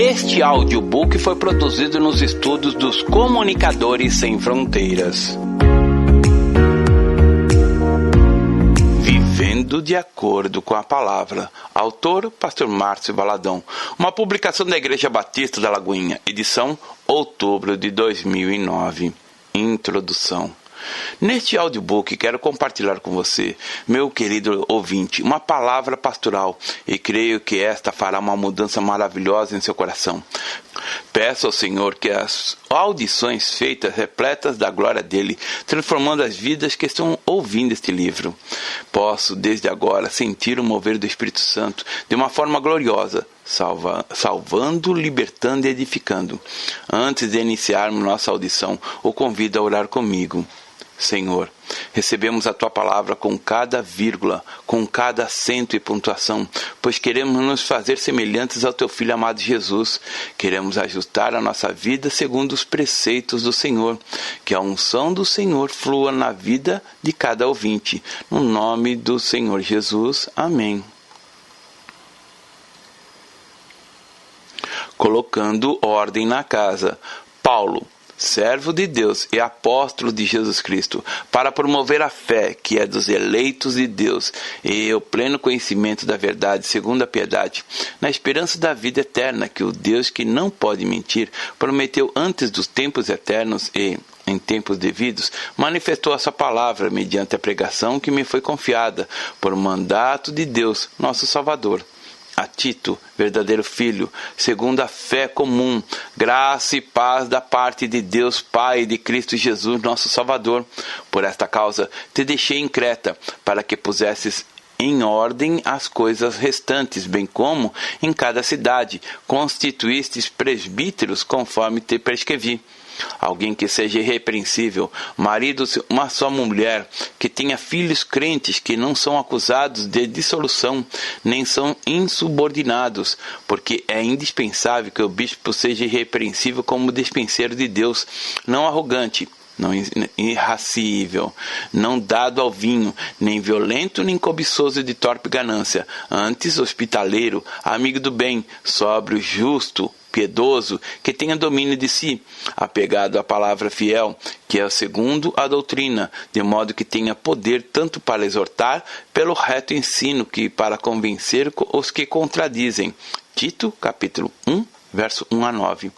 Este audiobook foi produzido nos estúdios dos Comunicadores Sem Fronteiras. Vivendo de acordo com a palavra. Autor, Pastor Márcio Valadão. Uma publicação da Igreja Batista da Lagoinha. Edição, outubro de 2009. Introdução. Neste audiobook quero compartilhar com você, meu querido ouvinte, uma palavra pastoral e creio que esta fará uma mudança maravilhosa em seu coração. Peço ao Senhor que as audições feitas repletas da glória dele, transformando as vidas que estão ouvindo este livro. Posso desde agora sentir o mover do Espírito Santo de uma forma gloriosa, salvando, libertando e edificando. Antes de iniciarmos nossa audição, o convido a orar comigo. Senhor, recebemos a Tua palavra com cada vírgula, com cada acento e pontuação, pois queremos nos fazer semelhantes ao Teu Filho amado Jesus. Queremos ajustar a nossa vida segundo os preceitos do Senhor. Que a unção do Senhor flua na vida de cada ouvinte. No nome do Senhor Jesus. Amém. Colocando ordem na casa. Paulo, servo de Deus e apóstolo de Jesus Cristo, para promover a fé que é dos eleitos de Deus e o pleno conhecimento da verdade segundo a piedade, na esperança da vida eterna que o Deus que não pode mentir, prometeu antes dos tempos eternos e, em tempos devidos, manifestou a sua palavra mediante a pregação que me foi confiada por mandato de Deus, nosso Salvador. A Tito, verdadeiro filho, segundo a fé comum, graça e paz da parte de Deus Pai e de Cristo Jesus, nosso Salvador. Por esta causa, te deixei em Creta, para que pusesses em ordem as coisas restantes, bem como, em cada cidade, constituístes presbíteros, conforme te prescrevi. Alguém que seja irrepreensível, marido de uma só mulher, que tenha filhos crentes que não são acusados de dissolução, nem são insubordinados, porque é indispensável que o bispo seja irrepreensível como despenseiro de Deus, não arrogante, não irracível, não dado ao vinho, nem violento, nem cobiçoso de torpe ganância, antes hospitaleiro, amigo do bem, sóbrio, justo, piedoso, que tenha domínio de si, apegado à palavra fiel, que é segundo a doutrina, de modo que tenha poder tanto para exortar pelo reto ensino, que para convencer os que contradizem. Tito, capítulo 1, verso 1 a 9.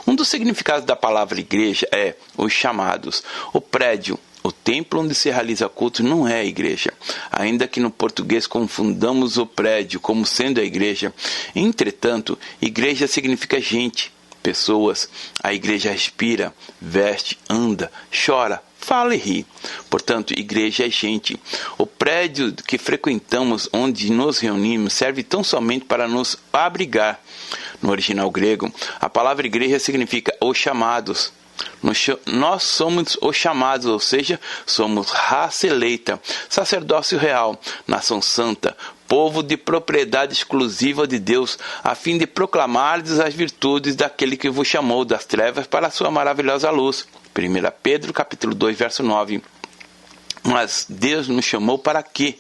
Um dos significados da palavra igreja é os chamados, o prédio. O templo onde se realiza culto não é a igreja, ainda que no português confundamos o prédio como sendo a igreja. Entretanto, igreja significa gente, pessoas. A igreja respira, veste, anda, chora, fala e ri. Portanto, igreja é gente. O prédio que frequentamos, onde nos reunimos, serve tão somente para nos abrigar. No original grego, a palavra igreja significa os chamados. Nós somos os chamados, ou seja, somos raça eleita, sacerdócio real, nação santa, povo de propriedade exclusiva de Deus, a fim de proclamardes as virtudes daquele que vos chamou das trevas para a sua maravilhosa luz. 1 Pedro, capítulo 2, verso 9. Mas Deus nos chamou para quê?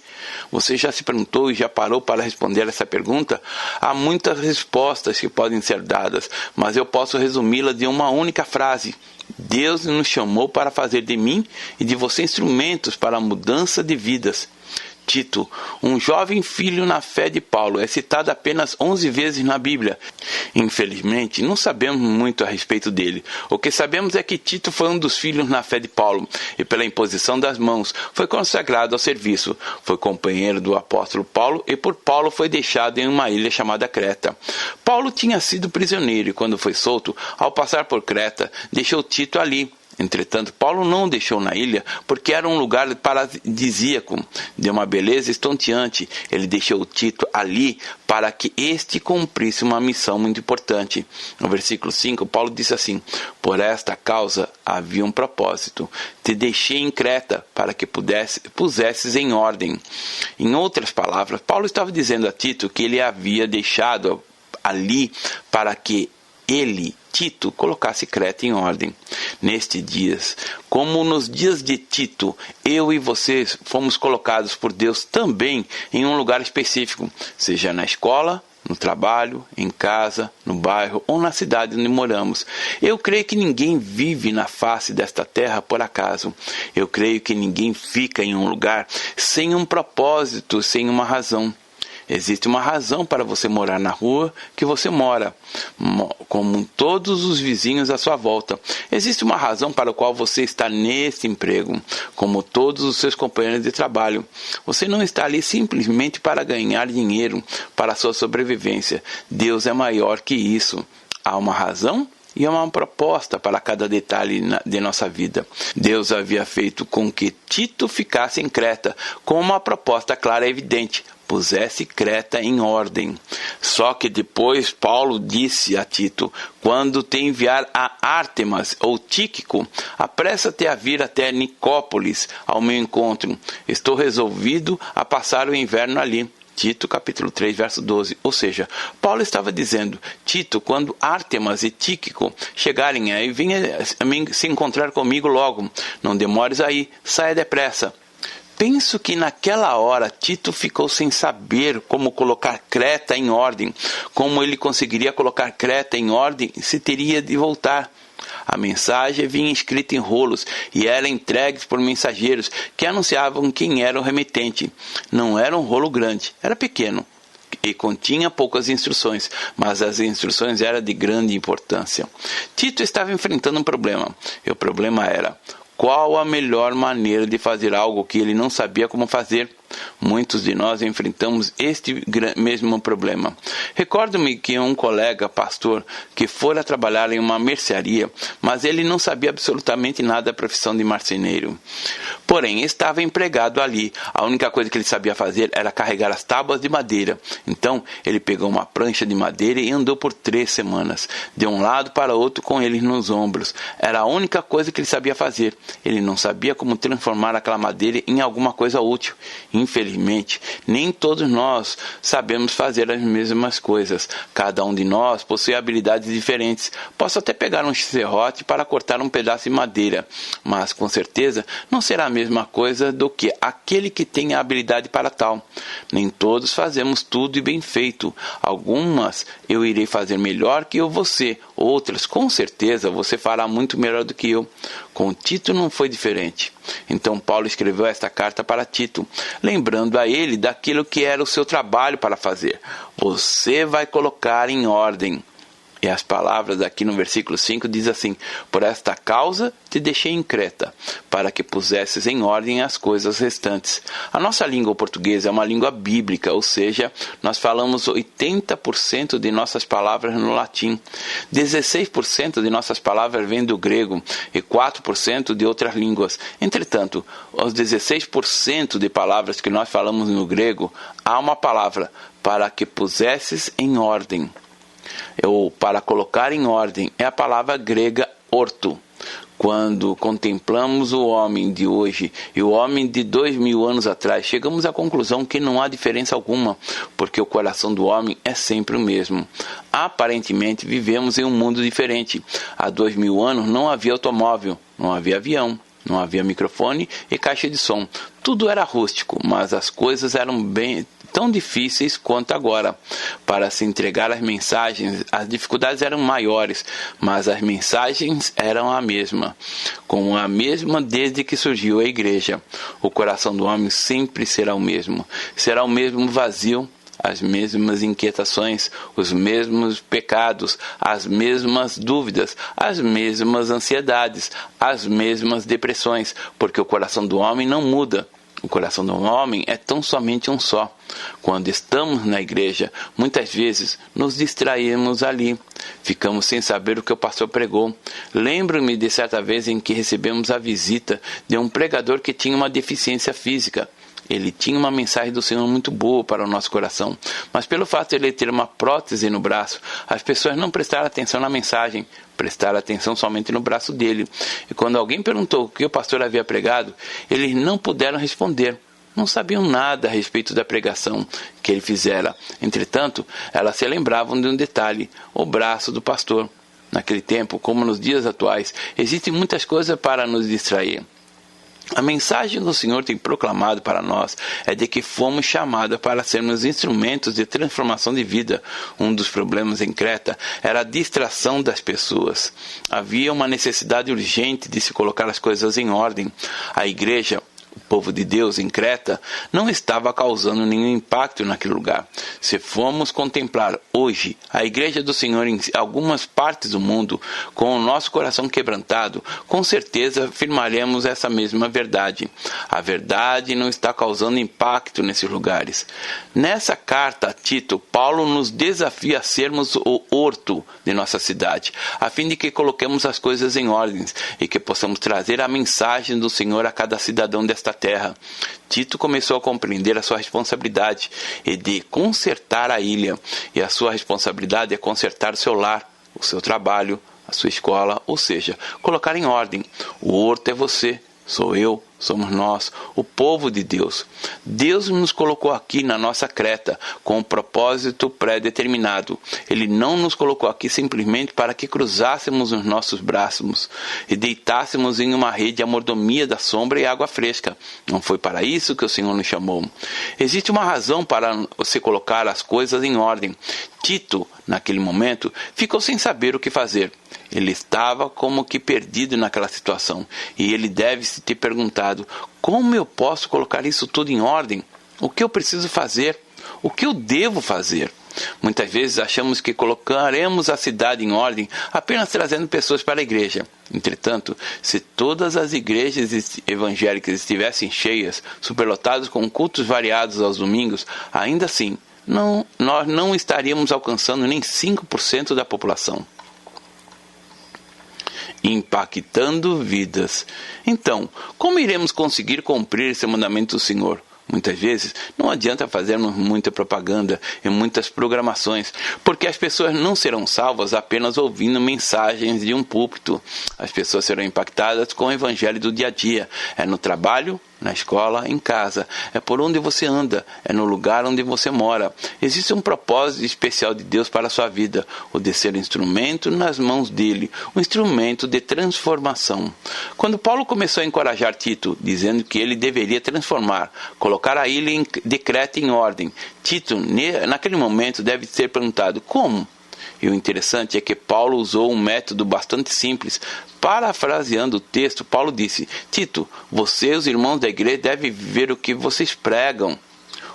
Você já se perguntou e já parou para responder essa pergunta? Há muitas respostas que podem ser dadas, mas eu posso resumi-la de uma única frase. Deus nos chamou para fazer de mim e de você instrumentos para a mudança de vidas. Tito, um jovem filho na fé de Paulo, é citado apenas 11 vezes na Bíblia. Infelizmente, não sabemos muito a respeito dele. O que sabemos é que Tito foi um dos filhos na fé de Paulo e, pela imposição das mãos, foi consagrado ao serviço. Foi companheiro do apóstolo Paulo e por Paulo foi deixado em uma ilha chamada Creta. Paulo tinha sido prisioneiro e, quando foi solto, ao passar por Creta, deixou Tito ali. Entretanto, Paulo não o deixou na ilha, porque era um lugar paradisíaco, de uma beleza estonteante. Ele deixou Tito ali para que este cumprisse uma missão muito importante. No versículo 5, Paulo disse assim: por esta causa havia um propósito. Te deixei em Creta para que pusesses em ordem. Em outras palavras, Paulo estava dizendo a Tito que ele havia deixado ali para que ele, Tito, colocasse Creta em ordem. Nestes dias, como nos dias de Tito, eu e vocês fomos colocados por Deus também em um lugar específico, seja na escola, no trabalho, em casa, no bairro ou na cidade onde moramos. Eu creio que ninguém vive na face desta terra por acaso. Eu creio que ninguém fica em um lugar sem um propósito, sem uma razão. Existe uma razão para você morar na rua que você mora, como todos os vizinhos à sua volta. Existe uma razão para a qual você está nesse emprego, como todos os seus companheiros de trabalho. Você não está ali simplesmente para ganhar dinheiro, para a sua sobrevivência. Deus é maior que isso. Há uma razão e uma proposta para cada detalhe de nossa vida. Deus havia feito com que Tito ficasse em Creta, com uma proposta clara e evidente: pusesse Creta em ordem. Só que depois Paulo disse a Tito: quando te enviar a Ártemas ou Tíquico, apressa-te a vir até Nicópolis ao meu encontro. Estou resolvido a passar o inverno ali. Tito capítulo 3, verso 12. Ou seja, Paulo estava dizendo: Tito, quando Ártemas e Tíquico chegarem aí, venha se encontrar comigo logo. Não demores aí, saia depressa. Penso que naquela hora Tito ficou sem saber como colocar Creta em ordem. Como ele conseguiria colocar Creta em ordem se teria de voltar. A mensagem vinha escrita em rolos e era entregue por mensageiros que anunciavam quem era o remetente. Não era um rolo grande, era pequeno e continha poucas instruções, mas as instruções eram de grande importância. Tito estava enfrentando um problema, e o problema era: qual a melhor maneira de fazer algo que ele não sabia como fazer? Muitos de nós enfrentamos este mesmo problema. Recordo-me que um colega pastor que fora trabalhar em uma mercearia, mas ele não sabia absolutamente nada da profissão de marceneiro. Porém, estava empregado ali. A única coisa que ele sabia fazer era carregar as tábuas de madeira. Então, ele pegou uma prancha de madeira e andou por 3 semanas, de um lado para outro com ele nos ombros. Era a única coisa que ele sabia fazer. Ele não sabia como transformar aquela madeira em alguma coisa útil. Infelizmente, nem todos nós sabemos fazer as mesmas coisas. Cada um de nós possui habilidades diferentes. Posso até pegar um serrote para cortar um pedaço de madeira, mas com certeza não será a mesma coisa do que aquele que tem a habilidade para tal. Nem todos fazemos tudo e bem feito. Algumas eu irei fazer melhor que você, outras com certeza você fará muito melhor do que eu. Com Tito não foi diferente. Então Paulo escreveu esta carta para Tito, lembrando a ele daquilo que era o seu trabalho para fazer. Você vai colocar em ordem. E as palavras aqui no versículo 5 diz assim: por esta causa te deixei em Creta, para que pusesses em ordem as coisas restantes. A nossa língua portuguesa é uma língua bíblica, ou seja, nós falamos 80% de nossas palavras no latim, 16% de nossas palavras vêm do grego e 4% de outras línguas. Entretanto, os 16% de palavras que nós falamos no grego, há uma palavra: para que pusesses em ordem. Ou para colocar em ordem, é a palavra grega orto. Quando contemplamos o homem de hoje e o homem de 2000 anos atrás, chegamos à conclusão que não há diferença alguma, porque o coração do homem é sempre o mesmo. Aparentemente, vivemos em um mundo diferente. Há 2000 anos não havia automóvel, não havia avião, não havia microfone e caixa de som. Tudo era rústico, mas as coisas eram tão difíceis quanto agora. Para se entregar as mensagens, as dificuldades eram maiores, mas as mensagens eram a mesma, como a mesma desde que surgiu a igreja. O coração do homem sempre será o mesmo vazio, as mesmas inquietações, os mesmos pecados, as mesmas dúvidas, as mesmas ansiedades, as mesmas depressões, porque o coração do homem não muda. O coração do homem é tão somente um só. Quando estamos na igreja, muitas vezes nos distraímos ali. Ficamos sem saber o que o pastor pregou. Lembro-me de certa vez em que recebemos a visita de um pregador que tinha uma deficiência física. Ele tinha uma mensagem do Senhor muito boa para o nosso coração, mas pelo fato de ele ter uma prótese no braço, as pessoas não prestaram atenção na mensagem, prestaram atenção somente no braço dele. E quando alguém perguntou o que o pastor havia pregado, eles não puderam responder. Não sabiam nada a respeito da pregação que ele fizera. Entretanto, elas se lembravam de um detalhe: o braço do pastor. Naquele tempo, como nos dias atuais, existem muitas coisas para nos distrair. A mensagem que o Senhor tem proclamado para nós é de que fomos chamados para sermos instrumentos de transformação de vida. Um dos problemas em Creta era a distração das pessoas. Havia uma necessidade urgente de se colocar as coisas em ordem. A igreja, o povo de Deus em Creta, não estava causando nenhum impacto naquele lugar. Se formos contemplar hoje a igreja do Senhor em algumas partes do mundo, com o nosso coração quebrantado, com certeza afirmaremos essa mesma verdade. A verdade não está causando impacto nesses lugares. Nessa carta a Tito, Paulo nos desafia a sermos o horto de nossa cidade, a fim de que coloquemos as coisas em ordem e que possamos trazer a mensagem do Senhor a cada cidadão desta terra. Tito começou a compreender a sua responsabilidade e de consertar a ilha, e a sua responsabilidade é consertar o seu lar, o seu trabalho, a sua escola, ou seja, colocar em ordem. O horto é você, sou eu, somos nós, o povo de Deus. Deus nos colocou aqui na nossa Creta com um propósito pré-determinado. Ele não nos colocou aqui simplesmente para que cruzássemos os nossos braços e deitássemos em uma rede de mordomia da sombra e água fresca. Não foi para isso que o Senhor nos chamou. Existe uma razão para você colocar as coisas em ordem. Tito, naquele momento, ficou sem saber o que fazer. Ele estava como que perdido naquela situação, e ele deve se ter perguntado: como eu posso colocar isso tudo em ordem? O que eu preciso fazer? O que eu devo fazer? Muitas vezes achamos que colocaremos a cidade em ordem apenas trazendo pessoas para a igreja. Entretanto, se todas as igrejas evangélicas estivessem cheias, superlotadas com cultos variados aos domingos, ainda assim, nós não estaríamos alcançando nem 5% da população. Impactando vidas. Então, como iremos conseguir cumprir esse mandamento do Senhor? Muitas vezes não adianta fazermos muita propaganda e muitas programações, porque as pessoas não serão salvas apenas ouvindo mensagens de um púlpito. As pessoas serão impactadas com o evangelho do dia a dia. É no trabalho, na escola, em casa. É por onde você anda. É no lugar onde você mora. Existe um propósito especial de Deus para a sua vida. O de ser instrumento nas mãos dele. Um instrumento de transformação. Quando Paulo começou a encorajar Tito, dizendo que ele deveria transformar, colocar a ilha de Creta em ordem, Tito, naquele momento, deve ter perguntado: como? E o interessante é que Paulo usou um método bastante simples. Parafraseando o texto, Paulo disse: Tito, você e os irmãos da igreja devem viver o que vocês pregam.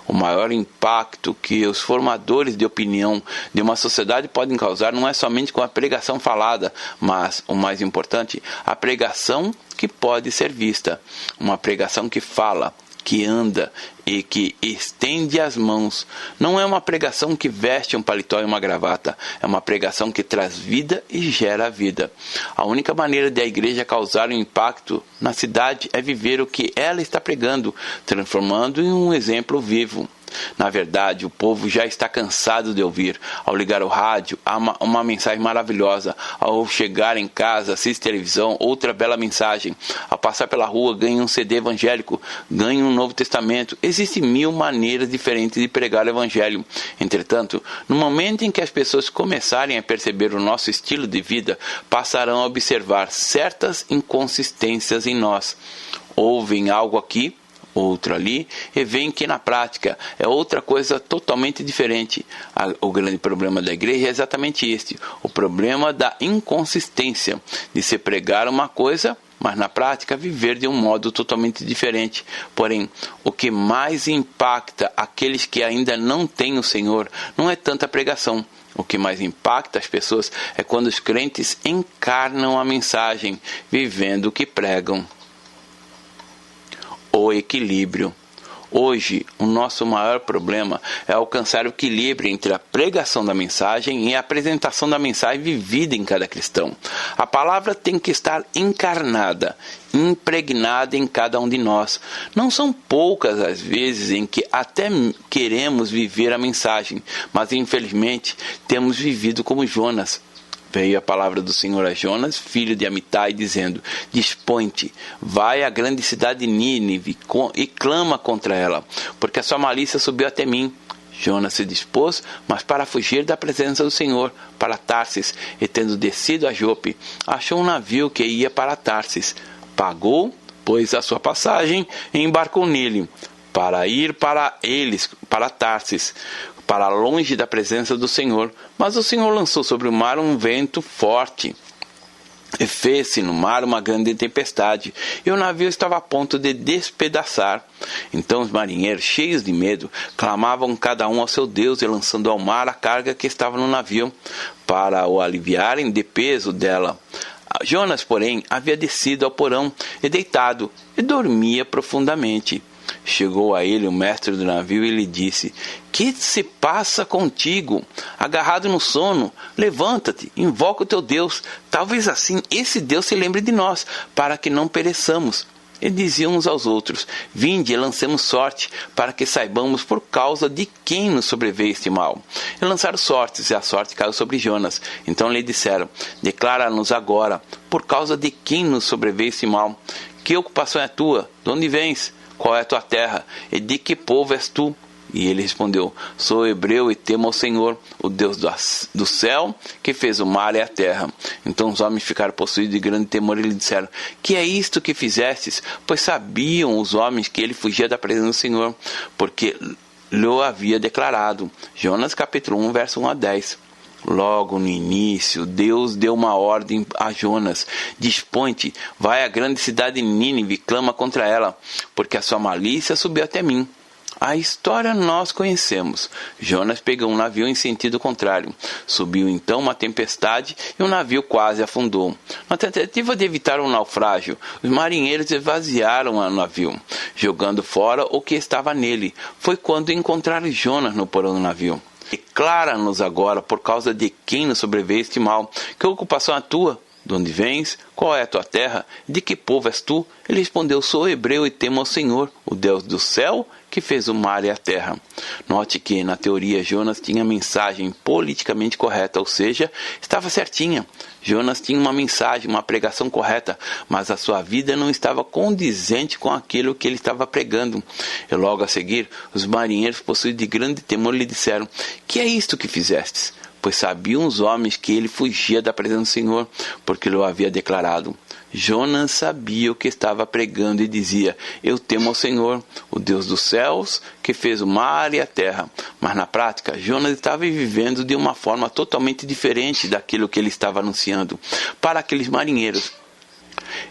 O maior impacto que os formadores de opinião de uma sociedade podem causar não é somente com a pregação falada, mas, o mais importante, a pregação que pode ser vista. Uma pregação que fala, que anda e que estende as mãos. Não é uma pregação que veste um paletó e uma gravata. É uma pregação que traz vida e gera vida. A única maneira de a igreja causar um impacto na cidade é viver o que ela está pregando, transformando em um exemplo vivo. Na verdade, o povo já está cansado de ouvir. Ao ligar o rádio, há uma mensagem maravilhosa. Ao chegar em casa, assiste televisão, outra bela mensagem. Ao passar pela rua, ganha um CD evangélico, ganha um Novo Testamento. Existem 1000 maneiras diferentes de pregar o evangelho. Entretanto, no momento em que as pessoas começarem a perceber o nosso estilo de vida, passarão a observar certas inconsistências em nós. Ouvem algo aqui, outro ali, e veem que na prática é outra coisa totalmente diferente. O grande problema da igreja é exatamente este: o problema da inconsistência, de se pregar uma coisa, mas na prática viver de um modo totalmente diferente. Porém, o que mais impacta aqueles que ainda não têm o Senhor não é tanta pregação. O que mais impacta as pessoas é quando os crentes encarnam a mensagem, vivendo o que pregam. O equilíbrio. Hoje, o nosso maior problema é alcançar o equilíbrio entre a pregação da mensagem e a apresentação da mensagem vivida em cada cristão. A palavra tem que estar encarnada, impregnada em cada um de nós. Não são poucas as vezes em que até queremos viver a mensagem, mas infelizmente temos vivido como Jonas. Veio a palavra do Senhor a Jonas, filho de Amitai, dizendo: dispõe-te, vai à grande cidade de Nínive e clama contra ela, porque a sua malícia subiu até mim. Jonas se dispôs, mas para fugir da presença do Senhor, para Tarsis, e tendo descido a Jope, achou um navio que ia para Tarsis. Pagou pôs a sua passagem e embarcou nele, para ir para Tarsis, para longe da presença do Senhor. Mas o Senhor lançou sobre o mar um vento forte, e fez-se no mar uma grande tempestade, e o navio estava a ponto de despedaçar. Então os marinheiros, cheios de medo, clamavam cada um ao seu Deus, e lançando ao mar a carga que estava no navio, para o aliviarem de peso dela. Jonas, porém, havia descido ao porão e deitado, e dormia profundamente. Chegou a ele o mestre do navio e lhe disse: que se passa contigo? Agarrado no sono, levanta-te, invoca o teu Deus. Talvez assim esse Deus se lembre de nós, para que não pereçamos. E diziam uns aos outros: vinde e lancemos sorte, para que saibamos por causa de quem nos sobreveio este mal. E lançaram sortes, e a sorte caiu sobre Jonas. Então lhe disseram: declara-nos agora, por causa de quem nos sobreveio este mal. Que ocupação é tua? De onde vens? Qual é a tua terra? E de que povo és tu? E ele respondeu: sou hebreu e temo ao Senhor, o Deus do céu, que fez o mar e a terra. Então os homens ficaram possuídos de grande temor e lhe disseram: que é isto que fizestes? Pois sabiam os homens que ele fugia da presença do Senhor, porque lhe havia declarado. Jonas capítulo 1, verso 1 a 10. Logo no início, Deus deu uma ordem a Jonas: dispõe-te, vai à grande cidade de Nínive e clama contra ela, porque a sua malícia subiu até mim. A história nós conhecemos. Jonas pegou um navio em sentido contrário. Subiu então uma tempestade e o navio quase afundou. Na tentativa de evitar um naufrágio, os marinheiros esvaziaram o navio, jogando fora o que estava nele. Foi quando encontraram Jonas no porão do navio. Declara-nos agora por causa de quem nos sobreveio este mal. Que ocupação é a tua? De onde vens? Qual é a tua terra? De que povo és tu? Ele respondeu: sou hebreu e temo ao Senhor, o Deus do céu, que fez o mar e a terra. Note que, na teoria, Jonas tinha a mensagem politicamente correta, ou seja, estava certinha. Jonas tinha uma mensagem, uma pregação correta, mas a sua vida não estava condizente com aquilo que ele estava pregando. E logo a seguir, os marinheiros, possuídos de grande temor, lhe disseram: que é isto que fizestes? Pois sabiam os homens que ele fugia da presença do Senhor, porque lhe havia declarado. Jonas sabia o que estava pregando e dizia: eu temo ao Senhor, o Deus dos céus, que fez o mar e a terra. Mas na prática, Jonas estava vivendo de uma forma totalmente diferente daquilo que ele estava anunciando para aqueles marinheiros.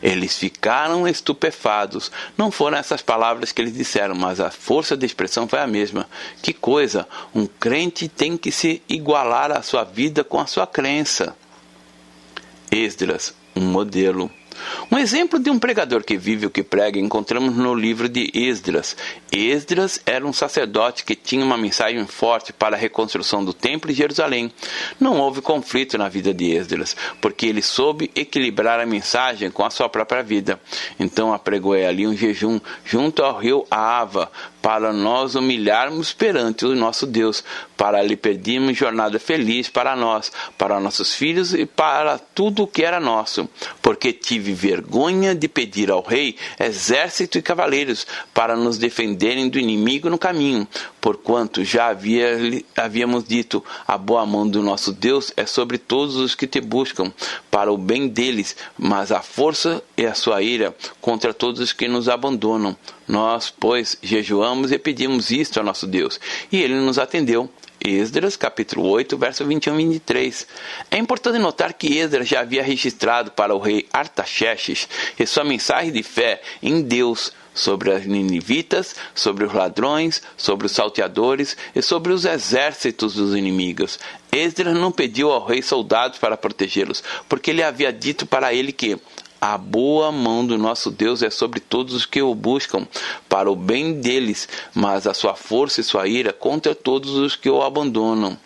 Eles ficaram estupefatos. Não foram essas palavras que eles disseram, mas a força de expressão foi a mesma. Que coisa! Um crente tem que se igualar à sua vida com a sua crença. Esdras, um modelo. Um exemplo de um pregador que vive o que prega encontramos no livro de Esdras. Esdras era um sacerdote que tinha uma mensagem forte para a reconstrução do templo de Jerusalém. Não houve conflito na vida de Esdras, porque ele soube equilibrar a mensagem com a sua própria vida. Então apregou ali um jejum junto ao rio Ahava, para nós humilharmos perante o nosso Deus, para lhe pedirmos jornada feliz para nós, para nossos filhos e para tudo o que era nosso. Porque tive vergonha de pedir ao rei exército e cavaleiros para nos defenderem do inimigo no caminho, porquanto já havíamos dito: a boa mão do nosso Deus é sobre todos os que te buscam, para o bem deles, mas a força e a sua ira contra todos os que nos abandonam. Nós, pois, jejuamos e pedimos isto ao nosso Deus, e ele nos atendeu. Esdras, capítulo 8, verso 21 e 23. É importante notar que Esdras já havia registrado para o rei Artaxerxes e sua mensagem de fé em Deus sobre as ninivitas, sobre os ladrões, sobre os salteadores e sobre os exércitos dos inimigos. Esdras não pediu ao rei soldados para protegê-los, porque ele havia dito para ele que a boa mão do nosso Deus é sobre todos os que o buscam, para o bem deles, mas a sua força e sua ira contra todos os que o abandonam.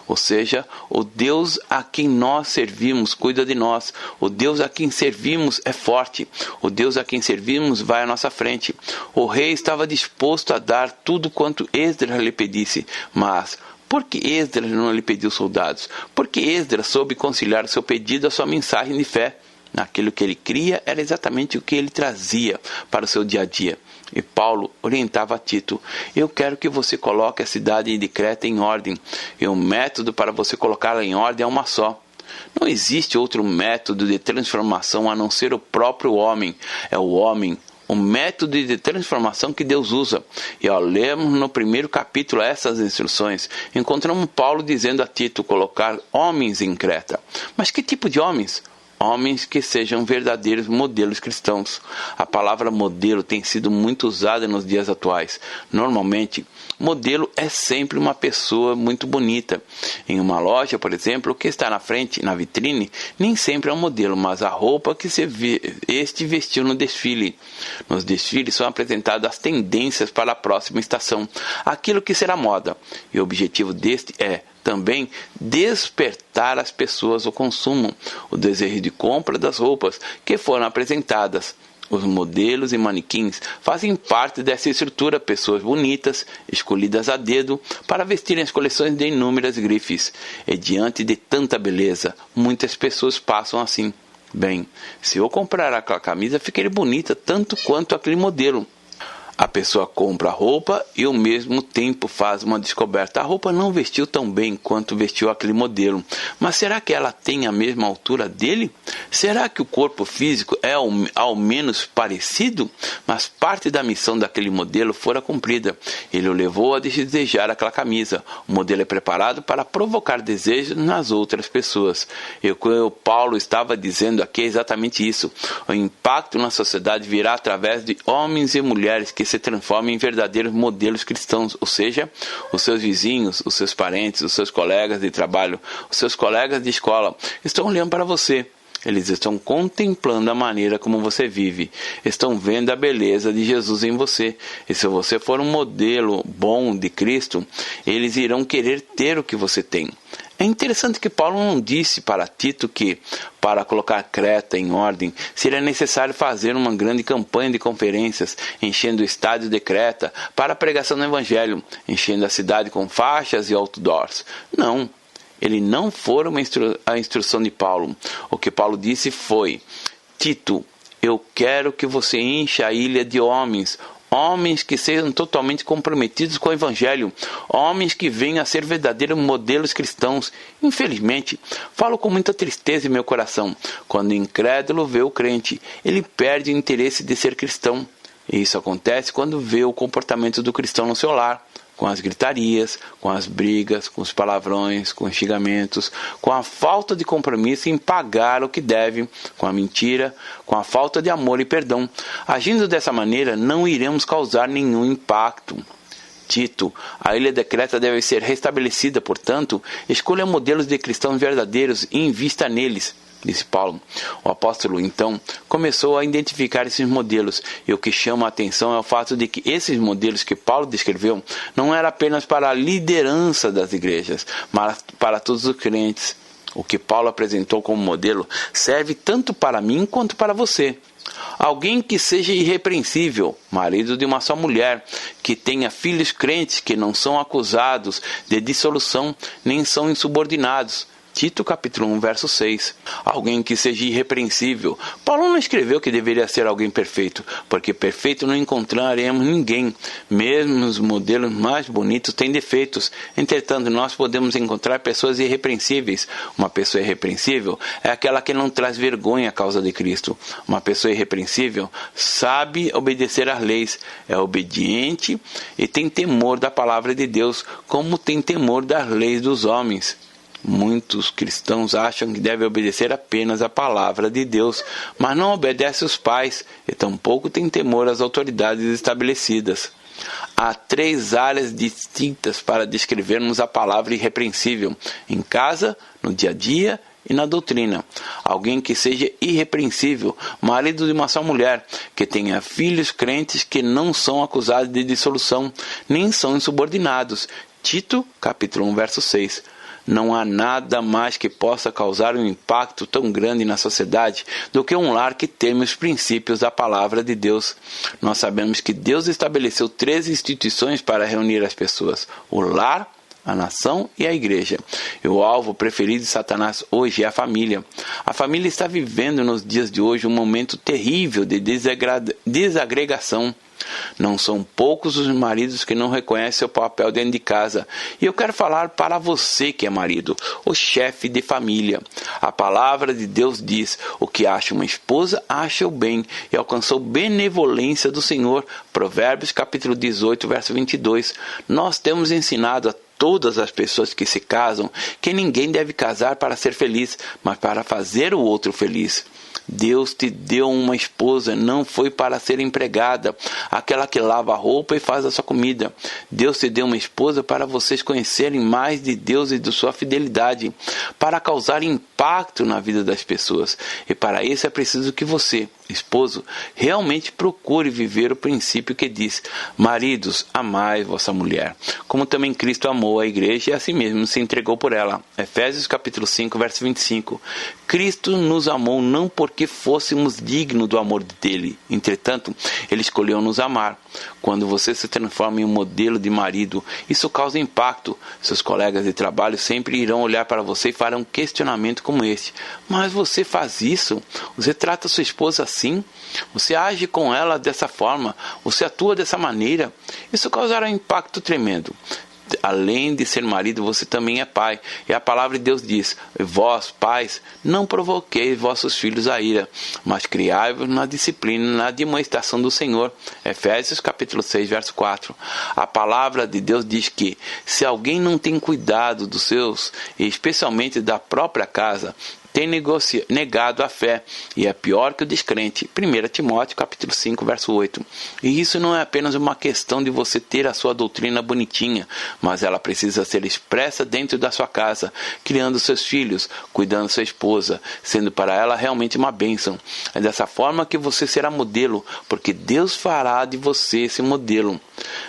Ou seja, o Deus a quem nós servimos cuida de nós. O Deus a quem servimos é forte. O Deus a quem servimos vai à nossa frente. O rei estava disposto a dar tudo quanto Esdras lhe pedisse, mas por que Esdras não lhe pediu soldados? Porque Esdras soube conciliar seu pedido à sua mensagem de fé. Naquilo que ele cria era exatamente o que ele trazia para o seu dia a dia. E Paulo orientava a Tito: eu quero que você coloque a cidade de Creta em ordem, e o método para você colocá-la em ordem é uma só. Não existe outro método de transformação a não ser o próprio homem. É o homem o método de transformação que Deus usa. E ao lermos no primeiro capítulo essas instruções, encontramos Paulo dizendo a Tito colocar homens em Creta. Mas que tipo de homens? Homens que sejam verdadeiros modelos cristãos. A palavra modelo tem sido muito usada nos dias atuais. Normalmente, modelo é sempre uma pessoa muito bonita. Em uma loja, por exemplo, o que está na frente, na vitrine, nem sempre é um modelo, mas a roupa que este vestiu no desfile. Nos desfiles são apresentadas as tendências para a próxima estação, aquilo que será moda. E o objetivo deste é também despertar as pessoas ao consumo, o desejo de compra das roupas que foram apresentadas. Os modelos e manequins fazem parte dessa estrutura, pessoas bonitas, escolhidas a dedo para vestirem as coleções de inúmeras grifes. E diante de tanta beleza, muitas pessoas passam assim: bem, se eu comprar aquela camisa, ficarei bonita tanto quanto aquele modelo. A pessoa compra a roupa e ao mesmo tempo faz uma descoberta. A roupa não vestiu tão bem quanto vestiu aquele modelo. Mas será que ela tem a mesma altura dele? Será que o corpo físico é ao menos parecido? Mas parte da missão daquele modelo fora cumprida. Ele o levou a desejar aquela camisa. O modelo é preparado para provocar desejos nas outras pessoas. E o que o Paulo estava dizendo aqui é exatamente isso. O impacto na sociedade virá através de homens e mulheres que se transformam em verdadeiros modelos cristãos, ou seja, os seus vizinhos, os seus parentes, os seus colegas de trabalho, os seus colegas de escola estão olhando para você. Eles estão contemplando a maneira como você vive, estão vendo a beleza de Jesus em você. E se você for um modelo bom de Cristo, eles irão querer ter o que você tem. É interessante que Paulo não disse para Tito que, para colocar Creta em ordem, seria necessário fazer uma grande campanha de conferências, enchendo o estádio de Creta para a pregação do Evangelho, enchendo a cidade com faixas e outdoors. Não. Ele não foi a instrução de Paulo. O que Paulo disse foi: Tito, eu quero que você encha a ilha de homens que sejam totalmente comprometidos com o Evangelho, homens que venham a ser verdadeiros modelos cristãos. Infelizmente, falo com muita tristeza em meu coração, quando o incrédulo vê o crente, ele perde o interesse de ser cristão. E isso acontece quando vê o comportamento do cristão no seu lar, com as gritarias, com as brigas, com os palavrões, com os xingamentos, com a falta de compromisso em pagar o que deve, com a mentira, com a falta de amor e perdão. Agindo dessa maneira, não iremos causar nenhum impacto. Tito, a ilha de Creta deve ser restabelecida, portanto, escolha modelos de cristãos verdadeiros e invista neles, disse Paulo. O apóstolo, então, começou a identificar esses modelos, e o que chama a atenção é o fato de que esses modelos que Paulo descreveu não eram apenas para a liderança das igrejas, mas para todos os crentes. O que Paulo apresentou como modelo serve tanto para mim quanto para você. Alguém que seja irrepreensível, marido de uma só mulher, que tenha filhos crentes que não são acusados de dissolução, nem são insubordinados. Tito capítulo 1, verso 6. Alguém que seja irrepreensível. Paulo não escreveu que deveria ser alguém perfeito, porque perfeito não encontraremos ninguém. Mesmo os modelos mais bonitos têm defeitos. Entretanto, nós podemos encontrar pessoas irrepreensíveis. Uma pessoa irrepreensível é aquela que não traz vergonha à causa de Cristo. Uma pessoa irrepreensível sabe obedecer às leis, é obediente e tem temor da palavra de Deus, como tem temor das leis dos homens. Muitos cristãos acham que devem obedecer apenas à palavra de Deus, mas não obedecem aos pais e tampouco têm temor às autoridades estabelecidas. Há 3 áreas distintas para descrevermos a palavra irrepreensível: em casa, no dia a dia e na doutrina. Alguém que seja irrepreensível, marido de uma só mulher, que tenha filhos crentes que não são acusados de dissolução, nem são insubordinados. Tito, capítulo 1, verso 6. Não há nada mais que possa causar um impacto tão grande na sociedade do que um lar que teme os princípios da palavra de Deus. Nós sabemos que Deus estabeleceu 3 instituições para reunir as pessoas: o lar, a nação e a igreja. E o alvo preferido de Satanás hoje é a família. A família está vivendo nos dias de hoje um momento terrível de desagregação. Não são poucos os maridos que não reconhecem seu papel dentro de casa. E eu quero falar para você que é marido, o chefe de família. A palavra de Deus diz: o que acha uma esposa, acha o bem e alcançou benevolência do Senhor. Provérbios capítulo 18, verso 22. Nós temos ensinado a todas as pessoas que se casam que ninguém deve casar para ser feliz, mas para fazer o outro feliz. Deus te deu uma esposa, não foi para ser empregada, aquela que lava a roupa e faz a sua comida. Deus te deu uma esposa para vocês conhecerem mais de Deus e de sua fidelidade, para causar impacto na vida das pessoas. E para isso é preciso que você, esposo, realmente procure viver o princípio que diz: maridos, amai vossa mulher, como também Cristo amou a igreja e a si mesmo se entregou por ela. Efésios capítulo 5, verso 25. Cristo nos amou não porque fôssemos dignos do amor dele, entretanto, ele escolheu nos amar. Quando você se transforma em um modelo de marido, isso causa impacto. Seus colegas de trabalho sempre irão olhar para você e farão um questionamento como este: mas você faz isso? Você trata sua esposa assim? Você age com ela dessa forma? Você atua dessa maneira? Isso causará um impacto tremendo. Além de ser marido, você também é pai. E a palavra de Deus diz: vós, pais, não provoqueis vossos filhos a ira, mas criai-vos na disciplina e na admoestação do Senhor. Efésios capítulo 6, verso 4. A palavra de Deus diz que se alguém não tem cuidado dos seus, e especialmente da própria casa, tem negado a fé e é pior que o descrente. 1 Timóteo capítulo 5, verso 8. E isso não é apenas uma questão de você ter a sua doutrina bonitinha, mas ela precisa ser expressa dentro da sua casa, criando seus filhos, cuidando sua esposa, sendo para ela realmente uma bênção. É dessa forma que você será modelo, porque Deus fará de você esse modelo.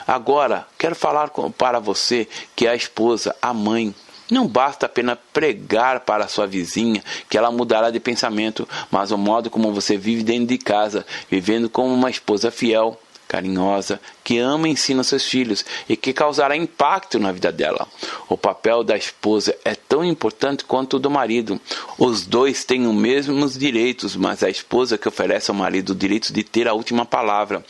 Agora, quero falar para você que é a esposa, a mãe. Não basta apenas pregar para a sua vizinha que ela mudará de pensamento, mas o modo como você vive dentro de casa, vivendo como uma esposa fiel, carinhosa, que ama e ensina seus filhos e que causará impacto na vida dela. O papel da esposa é tão importante quanto o do marido. Os dois têm os mesmos direitos, mas a esposa que oferece ao marido o direito de ter a última palavra.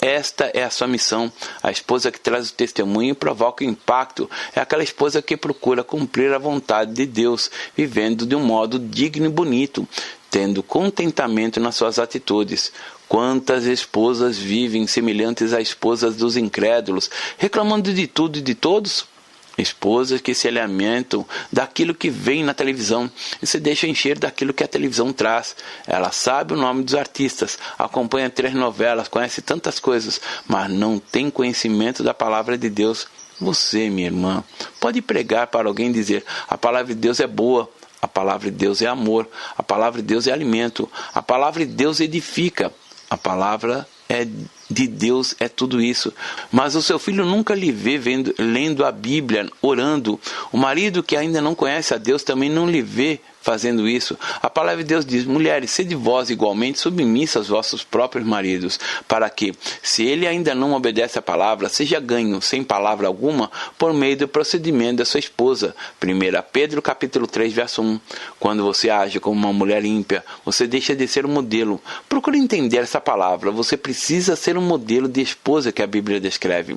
Esta é a sua missão. A esposa que traz o testemunho e provoca o impacto é aquela esposa que procura cumprir a vontade de Deus, vivendo de um modo digno e bonito, tendo contentamento nas suas atitudes. Quantas esposas vivem semelhantes a esposas dos incrédulos, reclamando de tudo e de todos? Esposas que se alimentam daquilo que vem na televisão e se deixam encher daquilo que a televisão traz. Ela sabe o nome dos artistas, acompanha 3 novelas, conhece tantas coisas, mas não tem conhecimento da palavra de Deus. Você, minha irmã, pode pregar para alguém e dizer: a palavra de Deus é boa. A palavra de Deus é amor, a palavra de Deus é alimento, a palavra de Deus edifica, a palavra de Deus é tudo isso. Mas o seu filho nunca lhe vê lendo a Bíblia, orando. O marido que ainda não conhece a Deus também não lhe vê fazendo isso. A palavra de Deus diz: mulheres, sede vós igualmente submissas aos vossos próprios maridos, para que, se ele ainda não obedece à palavra, seja ganho, sem palavra alguma, por meio do procedimento da sua esposa. 1 Pedro capítulo 3, verso 1. Quando você age como uma mulher ímpia, você deixa de ser um modelo. Procure entender essa palavra. Você precisa ser um modelo de esposa que a Bíblia descreve.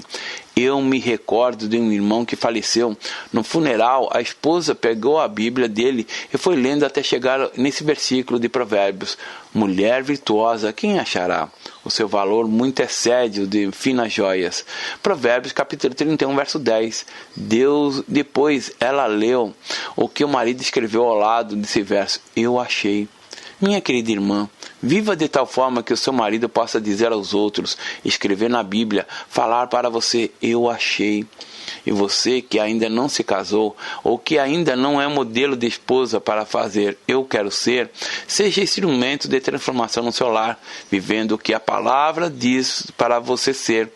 Eu me recordo de um irmão que faleceu. No funeral, a esposa pegou a Bíblia dele e foi lendo até chegar nesse versículo de Provérbios: mulher virtuosa, quem achará? O seu valor muito excede o de finas joias. Provérbios capítulo 31, verso 10. Depois ela leu o que o marido escreveu ao lado desse verso: eu achei. Minha querida irmã, viva de tal forma que o seu marido possa dizer aos outros, escrever na Bíblia, falar para você: eu achei. E você que ainda não se casou, ou que ainda não é modelo de esposa para fazer eu quero ser, seja instrumento de transformação no seu lar, vivendo o que a palavra diz para você ser,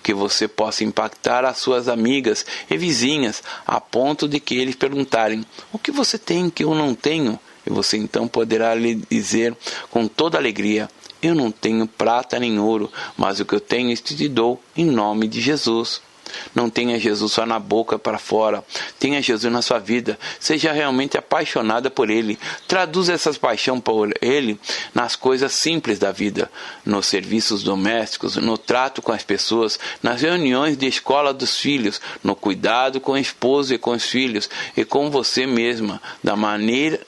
que você possa impactar as suas amigas e vizinhas, a ponto de que eles perguntarem: o que você tem que eu não tenho? E você então poderá lhe dizer com toda alegria: eu não tenho prata nem ouro, mas o que eu tenho eu te dou em nome de Jesus. Não tenha Jesus só na boca para fora. Tenha Jesus na sua vida. Seja realmente apaixonada por Ele. Traduza essa paixão por Ele nas coisas simples da vida. Nos serviços domésticos, no trato com as pessoas, nas reuniões de escola dos filhos, no cuidado com o esposo e com os filhos e com você mesma, da maneira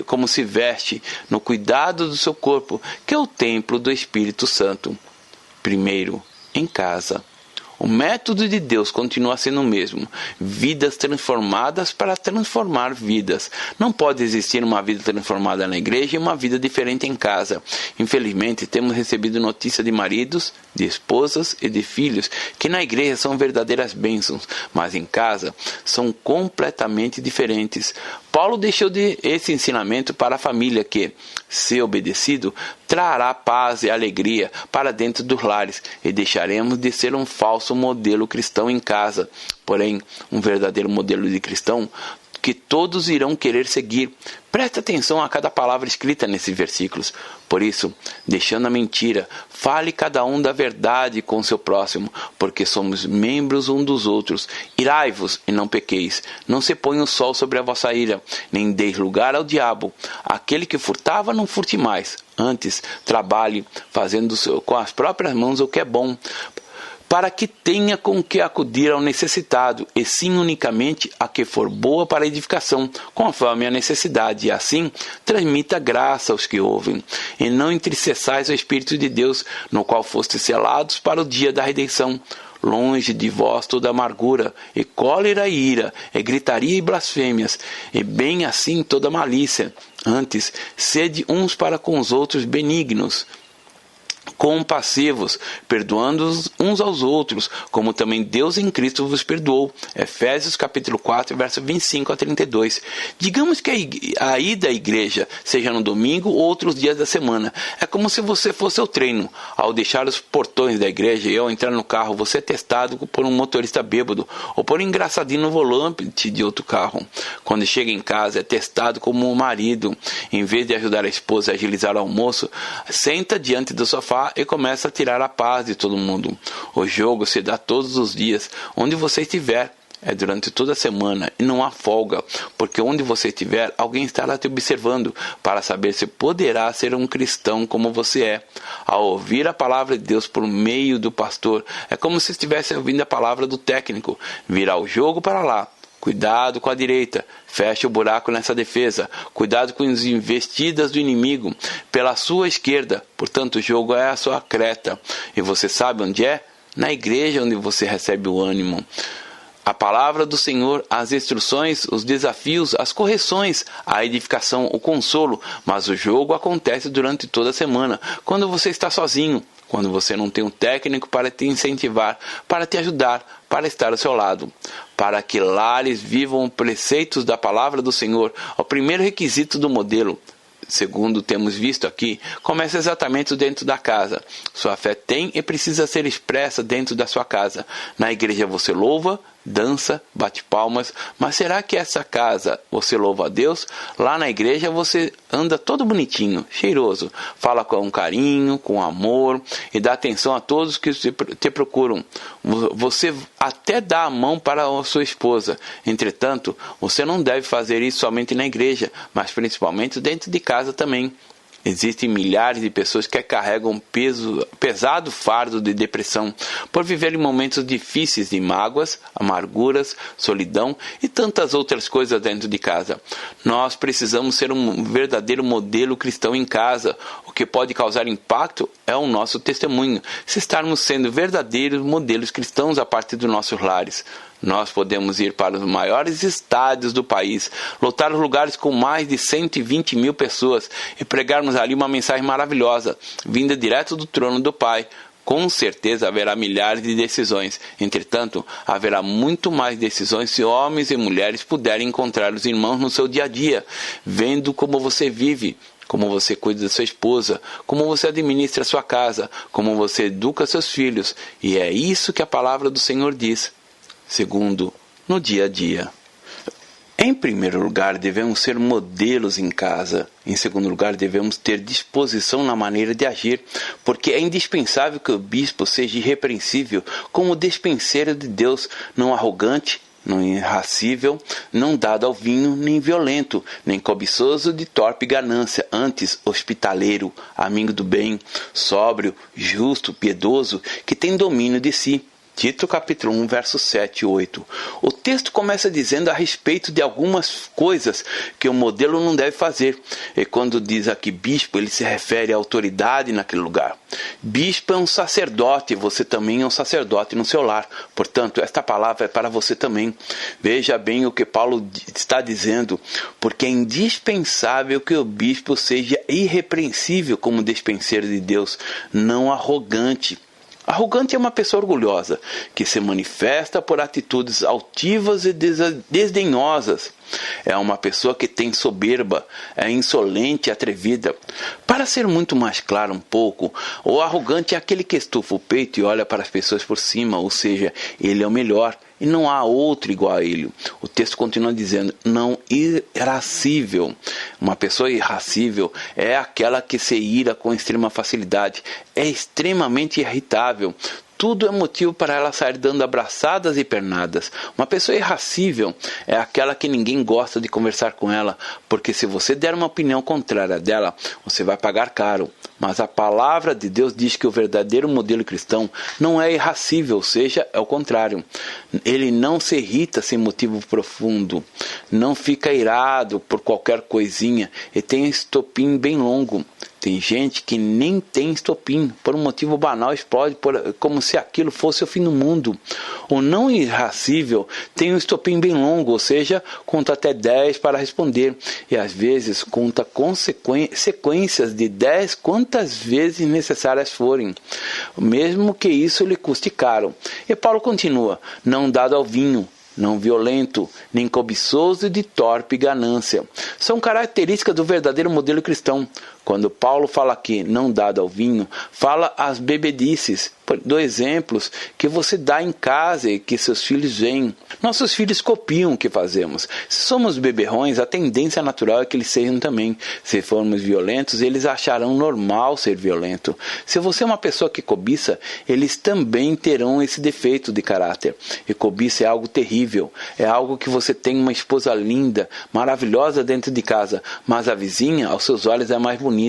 como se veste, no cuidado do seu corpo, que é o templo do Espírito Santo. Primeiro, em casa. O método de Deus continua sendo o mesmo. Vidas transformadas para transformar vidas. Não pode existir uma vida transformada na igreja e uma vida diferente em casa. Infelizmente, temos recebido notícia de maridos, de esposas e de filhos que na igreja são verdadeiras bênçãos, mas em casa são completamente diferentes. Paulo deixou esse ensinamento para a família que, se obedecido, trará paz e alegria para dentro dos lares e deixaremos de ser um falso modelo cristão em casa, porém um verdadeiro modelo de cristão que todos irão querer seguir. Preste atenção a cada palavra escrita nesses versículos. Por isso, deixando a mentira, fale cada um da verdade com seu próximo, porque somos membros um dos outros. Irai-vos e não pequeis. Não se ponha o sol sobre a vossa ira, nem deis lugar ao diabo. Aquele que furtava, não furte mais. Antes, trabalhe, fazendo com as próprias mãos o que é bom, para que tenha com que acudir ao necessitado, e sim unicamente a que for boa para a edificação, conforme a necessidade, e assim transmita graça aos que ouvem. E não entristeçais o Espírito de Deus, no qual fostes selados para o dia da redenção. Longe de vós toda amargura, e cólera e ira, e gritaria e blasfêmias, e bem assim toda malícia. Antes, sede uns para com os outros benignos, compassivos, perdoando uns aos outros, como também Deus em Cristo vos perdoou. Efésios capítulo 4, verso 25 a 32. Digamos que a ida à igreja seja no domingo ou outros dias da semana. É como se você fosse ao treino. Ao deixar os portões da igreja e ao entrar no carro, você é testado por um motorista bêbado ou por um engraçadinho no volante de outro carro. Quando chega em casa, é testado como um marido. Em vez de ajudar a esposa a agilizar o almoço, senta diante do sofá e começa a tirar a paz de todo mundo. O jogo se dá todos os dias, onde você estiver. É durante toda a semana e não há folga, porque onde você estiver, alguém estará te observando para saber se poderá ser um cristão como você é. Ao ouvir a palavra de Deus por meio do pastor, é como se estivesse ouvindo a palavra do técnico. Virar o jogo para lá. Cuidado com a direita, feche o buraco nessa defesa. Cuidado com as investidas do inimigo pela sua esquerda. Portanto, o jogo é a sua creta. E você sabe onde é? Na igreja, onde você recebe o ânimo. A palavra do Senhor, as instruções, os desafios, as correções, a edificação, o consolo. Mas o jogo acontece durante toda a semana, quando você está sozinho. Quando você não tem um técnico para te incentivar, para te ajudar, para estar ao seu lado. Para que lares vivam preceitos da palavra do Senhor, o primeiro requisito do modelo, segundo temos visto aqui, começa exatamente dentro da casa. Sua fé tem e precisa ser expressa dentro da sua casa. Na igreja você louva, dança, bate palmas, mas será que essa casa você louva a Deus? Lá na igreja você anda todo bonitinho, cheiroso, fala com carinho, com amor e dá atenção a todos que te procuram. Você até dá a mão para a sua esposa. Entretanto, você não deve fazer isso somente na igreja, mas principalmente dentro de casa também. Existem milhares de pessoas que carregam pesado fardo de depressão por viverem momentos difíceis de mágoas, amarguras, solidão e tantas outras coisas dentro de casa. Nós precisamos ser um verdadeiro modelo cristão em casa. O que pode causar impacto é o nosso testemunho, se estarmos sendo verdadeiros modelos cristãos a partir dos nossos lares. Nós podemos ir para os maiores estádios do país, lotar os lugares com mais de 120 mil pessoas e pregarmos ali uma mensagem maravilhosa, vinda direto do trono do Pai. Com certeza haverá milhares de decisões. Entretanto, haverá muito mais decisões se homens e mulheres puderem encontrar os irmãos no seu dia a dia, vendo como você vive, como você cuida da sua esposa, como você administra a sua casa, como você educa seus filhos. E é isso que a palavra do Senhor diz. Segundo, no dia a dia. Em primeiro lugar, devemos ser modelos em casa. Em segundo lugar, devemos ter disposição na maneira de agir, porque é indispensável que o bispo seja irrepreensível, como despenseiro de Deus, não arrogante, não irracível, não dado ao vinho, nem violento, nem cobiçoso de torpe ganância, antes hospitaleiro, amigo do bem, sóbrio, justo, piedoso, que tem domínio de si. Tito capítulo 1, versos 7 e 8. O texto começa dizendo a respeito de algumas coisas que o modelo não deve fazer. E quando diz aqui bispo, ele se refere à autoridade naquele lugar. Bispo é um sacerdote, você também é um sacerdote no seu lar. Portanto, esta palavra é para você também. Veja bem o que Paulo está dizendo, porque é indispensável que o bispo seja irrepreensível como despenseiro de Deus, não arrogante. Arrogante é uma pessoa orgulhosa, que se manifesta por atitudes altivas e desdenhosas. É uma pessoa que tem soberba, é insolente e atrevida. Para ser muito mais claro um pouco, o arrogante é aquele que estufa o peito e olha para as pessoas por cima, ou seja, ele é o melhor e não há outro igual a ele. O texto continua dizendo, não irascível. Uma pessoa irascível é aquela que se ira com extrema facilidade, é extremamente irritável. Tudo é motivo para ela sair dando abraçadas e pernadas. Uma pessoa irascível é aquela que ninguém gosta de conversar com ela, porque se você der uma opinião contrária dela, você vai pagar caro. Mas a palavra de Deus diz que o verdadeiro modelo cristão não é irascível, ou seja, é o contrário. Ele não se irrita sem motivo profundo, não fica irado por qualquer coisinha e tem um estopim bem longo. Tem gente que nem tem estopim, por um motivo banal explode como se aquilo fosse o fim do mundo. O não irascível tem um estopim bem longo, ou seja, conta até 10 para responder. E às vezes conta sequências de 10 quantas vezes necessárias forem, mesmo que isso lhe custe caro. E Paulo continua, não dado ao vinho, não violento, nem cobiçoso de torpe ganância. São características do verdadeiro modelo cristão. Quando Paulo fala aqui, não dado ao vinho, fala as bebedices, dois exemplos que você dá em casa e que seus filhos veem. Nossos filhos copiam o que fazemos. Se somos beberrões, a tendência natural é que eles sejam também. Se formos violentos, eles acharão normal ser violento. Se você é uma pessoa que cobiça, eles também terão esse defeito de caráter. E cobiça é algo terrível. É algo que você tem uma esposa linda, maravilhosa dentro de casa, mas a vizinha, aos seus olhos, é mais bonita.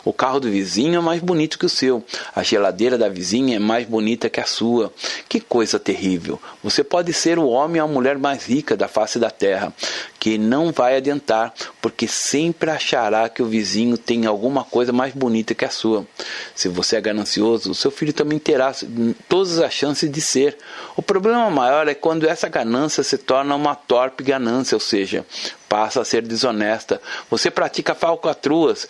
O carro do vizinho é mais bonito que o seu. A geladeira da vizinha é mais bonita que a sua. Que coisa terrível. Você pode ser o homem ou a mulher mais rica da face da terra, que não vai adiantar, porque sempre achará que o vizinho tem alguma coisa mais bonita que a sua. Se você é ganancioso, o seu filho também terá todas as chances de ser. O problema maior é quando essa ganância se torna uma torpe ganância, ou seja, passa a ser desonesta. Você pratica falcatruas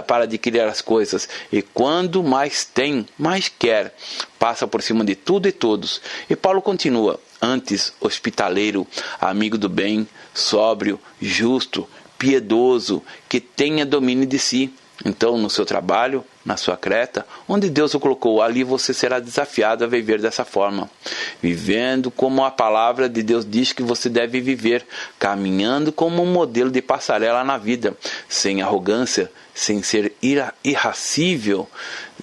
para adquirir as coisas, e quando mais tem, mais quer. Passa por cima de tudo e todos. E Paulo continua, antes hospitaleiro, amigo do bem, sóbrio, justo, piedoso, que tenha domínio de si. Então, no seu trabalho, na sua creta, onde Deus o colocou, ali você será desafiado a viver dessa forma. Vivendo como a palavra de Deus diz que você deve viver, caminhando como um modelo de passarela na vida, sem arrogância, sem ser irascível,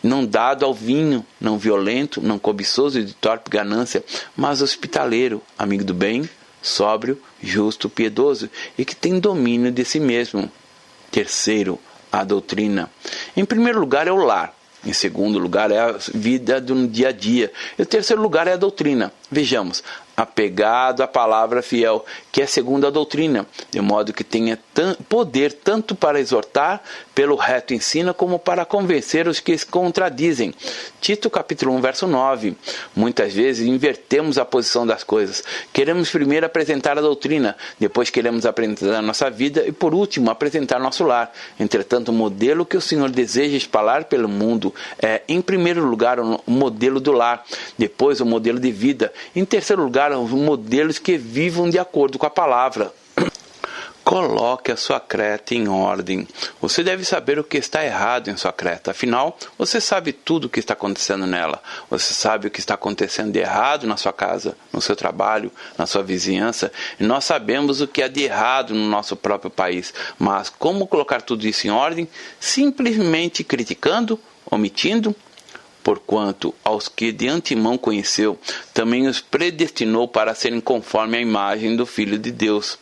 não dado ao vinho, não violento, não cobiçoso de torpe ganância, mas hospitaleiro, amigo do bem, sóbrio, justo, piedoso e que tem domínio de si mesmo. Terceiro, a doutrina. Em primeiro lugar é o lar. Em segundo lugar é a vida do dia a dia. E o terceiro lugar é a doutrina. Vejamos, apegado à palavra fiel, que é segundo a doutrina, de modo que tenha poder tanto para exortar pelo reto ensino, como para convencer os que se contradizem. Tito capítulo 1, verso 9. Muitas vezes invertemos a posição das coisas. Queremos primeiro apresentar a doutrina, depois queremos apresentar a nossa vida e por último apresentar nosso lar. Entretanto, o modelo que o Senhor deseja espalhar pelo mundo é, em primeiro lugar, o modelo do lar, depois o modelo de vida, em terceiro lugar, os modelos que vivam de acordo com a palavra. Coloque a sua creta em ordem. Você deve saber o que está errado em sua creta. Afinal, você sabe tudo o que está acontecendo nela. Você sabe o que está acontecendo de errado na sua casa, no seu trabalho, na sua vizinhança. E nós sabemos o que é de errado no nosso próprio país. Mas como colocar tudo isso em ordem? Simplesmente criticando, omitindo? Porquanto aos que de antemão conheceu, também os predestinou para serem conforme a imagem do Filho de Deus,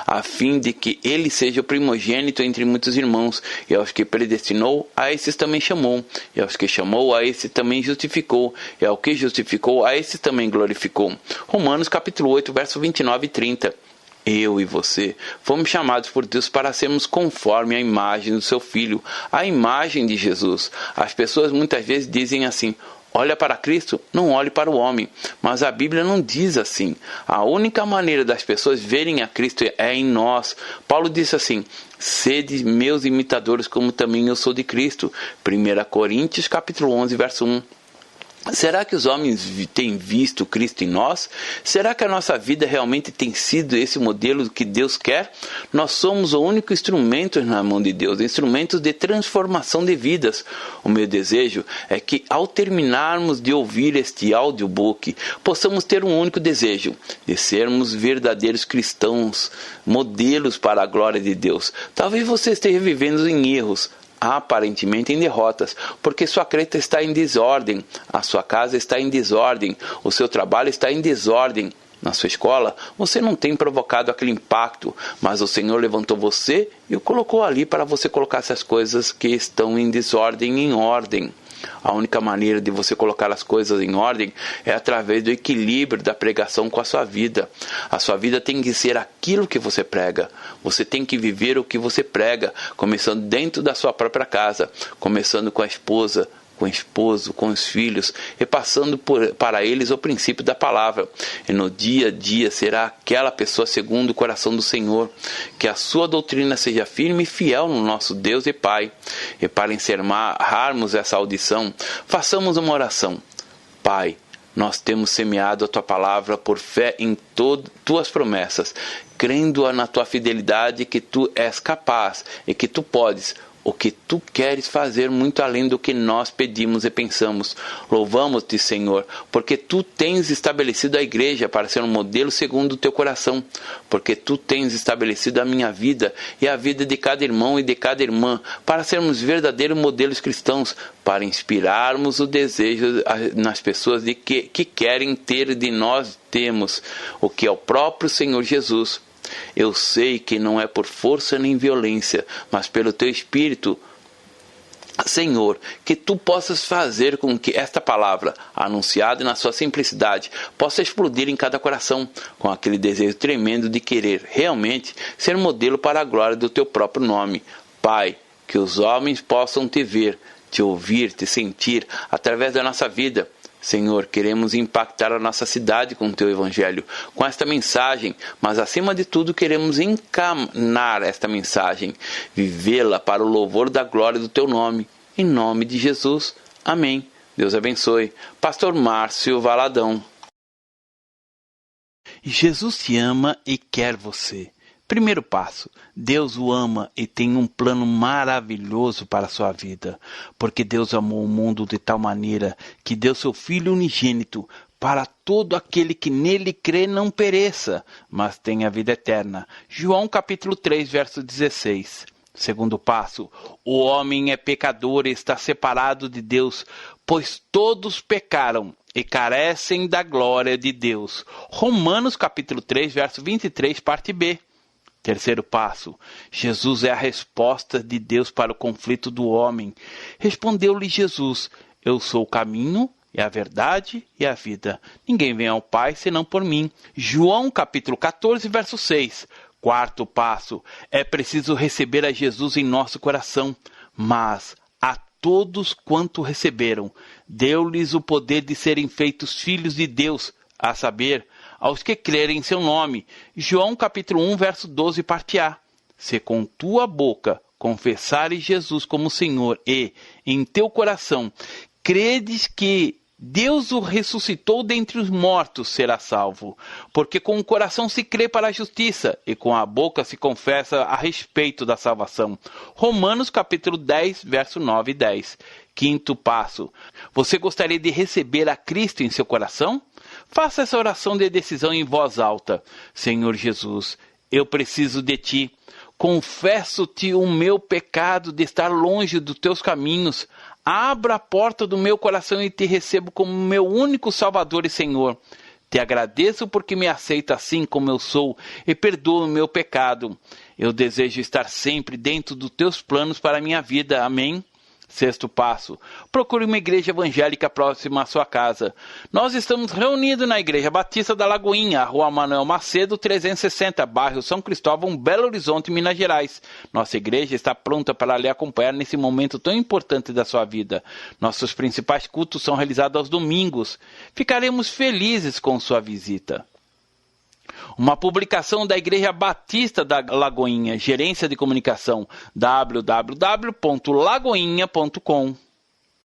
a fim de que ele seja o primogênito entre muitos irmãos. E aos que predestinou, a esses também chamou. E aos que chamou, a esses também justificou. E ao que justificou, a esses também glorificou. Romanos capítulo 8, verso 29 e 30. Eu e você fomos chamados por Deus para sermos conforme a imagem do seu Filho, a imagem de Jesus. As pessoas muitas vezes dizem assim: olha para Cristo, não olhe para o homem. Mas a Bíblia não diz assim. A única maneira das pessoas verem a Cristo é em nós. Paulo disse assim: sede meus imitadores como também eu sou de Cristo. 1 Coríntios capítulo 11, verso 1. Será que os homens têm visto Cristo em nós? Será que a nossa vida realmente tem sido esse modelo que Deus quer? Nós somos o único instrumento na mão de Deus, instrumentos de transformação de vidas. O meu desejo é que, ao terminarmos de ouvir este audiobook, possamos ter um único desejo, de sermos verdadeiros cristãos, modelos para a glória de Deus. Talvez você esteja vivendo em erros, aparentemente em derrotas, porque sua creta está em desordem, a sua casa está em desordem, o seu trabalho está em desordem. Na sua escola, você não tem provocado aquele impacto, mas o Senhor levantou você e o colocou ali para você colocar essas coisas que estão em desordem em ordem. A única maneira de você colocar as coisas em ordem é através do equilíbrio da pregação com a sua vida. A sua vida tem que ser aquilo que você prega. Você tem que viver o que você prega, começando dentro da sua própria casa, começando com a esposa, com o esposo, com os filhos, e passando para eles o princípio da palavra. E no dia a dia será aquela pessoa segundo o coração do Senhor. Que a sua doutrina seja firme e fiel no nosso Deus e Pai. E para encerrarmos essa audição, façamos uma oração. Pai, nós temos semeado a Tua palavra por fé em Tuas promessas, crendo na Tua fidelidade, que Tu és capaz e que Tu podes o que Tu queres fazer muito além do que nós pedimos e pensamos. Louvamos-te, Senhor, porque Tu tens estabelecido a igreja para ser um modelo segundo o Teu coração, porque Tu tens estabelecido a minha vida e a vida de cada irmão e de cada irmã, para sermos verdadeiros modelos cristãos, para inspirarmos o desejo nas pessoas de que querem ter de nós temos, o que é o próprio Senhor Jesus. Eu sei que não é por força nem violência, mas pelo Teu Espírito, Senhor, que Tu possas fazer com que esta palavra, anunciada na sua simplicidade, possa explodir em cada coração, com aquele desejo tremendo de querer realmente ser modelo para a glória do Teu próprio nome. Pai, que os homens possam Te ver, Te ouvir, Te sentir através da nossa vida. Senhor, queremos impactar a nossa cidade com o Teu Evangelho, com esta mensagem, mas acima de tudo queremos encaminhar esta mensagem, vivê-la para o louvor da glória do Teu nome, em nome de Jesus. Amém. Deus abençoe. Pastor Márcio Valadão. Jesus te ama e quer você. Primeiro passo, Deus o ama e tem um plano maravilhoso para a sua vida, porque Deus amou o mundo de tal maneira que deu seu Filho unigênito para todo aquele que nele crê não pereça, mas tenha vida eterna. João capítulo 3, verso 16. Segundo passo, o homem é pecador e está separado de Deus, pois todos pecaram e carecem da glória de Deus. Romanos capítulo 3, verso 23, parte B. Terceiro passo, Jesus é a resposta de Deus para o conflito do homem. Respondeu-lhe Jesus: eu sou o caminho e a verdade e a vida. Ninguém vem ao Pai senão por mim. João capítulo 14, verso 6. Quarto passo, é preciso receber a Jesus em nosso coração, mas a todos quanto receberam, deu-lhes o poder de serem feitos filhos de Deus, a saber, aos que crerem em seu nome. João capítulo 1, verso 12, parte A. Se com tua boca confessares Jesus como Senhor e, em teu coração, credes que Deus o ressuscitou dentre os mortos, será salvo. Porque com o coração se crê para a justiça, e com a boca se confessa a respeito da salvação. Romanos capítulo 10, verso 9 e 10. Quinto passo. Você gostaria de receber a Cristo em seu coração? Faça essa oração de decisão em voz alta. Senhor Jesus, eu preciso de Ti. Confesso-te o meu pecado de estar longe dos Teus caminhos. Abra a porta do meu coração e Te recebo como meu único Salvador e Senhor. Te agradeço porque me aceita assim como eu sou e perdoa o meu pecado. Eu desejo estar sempre dentro dos Teus planos para a minha vida. Amém? Sexto passo. Procure uma igreja evangélica próxima à sua casa. Nós estamos reunidos na Igreja Batista da Lagoinha, Rua Manuel Macedo, 360, bairro São Cristóvão, Belo Horizonte, Minas Gerais. Nossa igreja está pronta para lhe acompanhar nesse momento tão importante da sua vida. Nossos principais cultos são realizados aos domingos. Ficaremos felizes com sua visita. Uma publicação da Igreja Batista da Lagoinha, Gerência de Comunicação, www.lagoinha.com.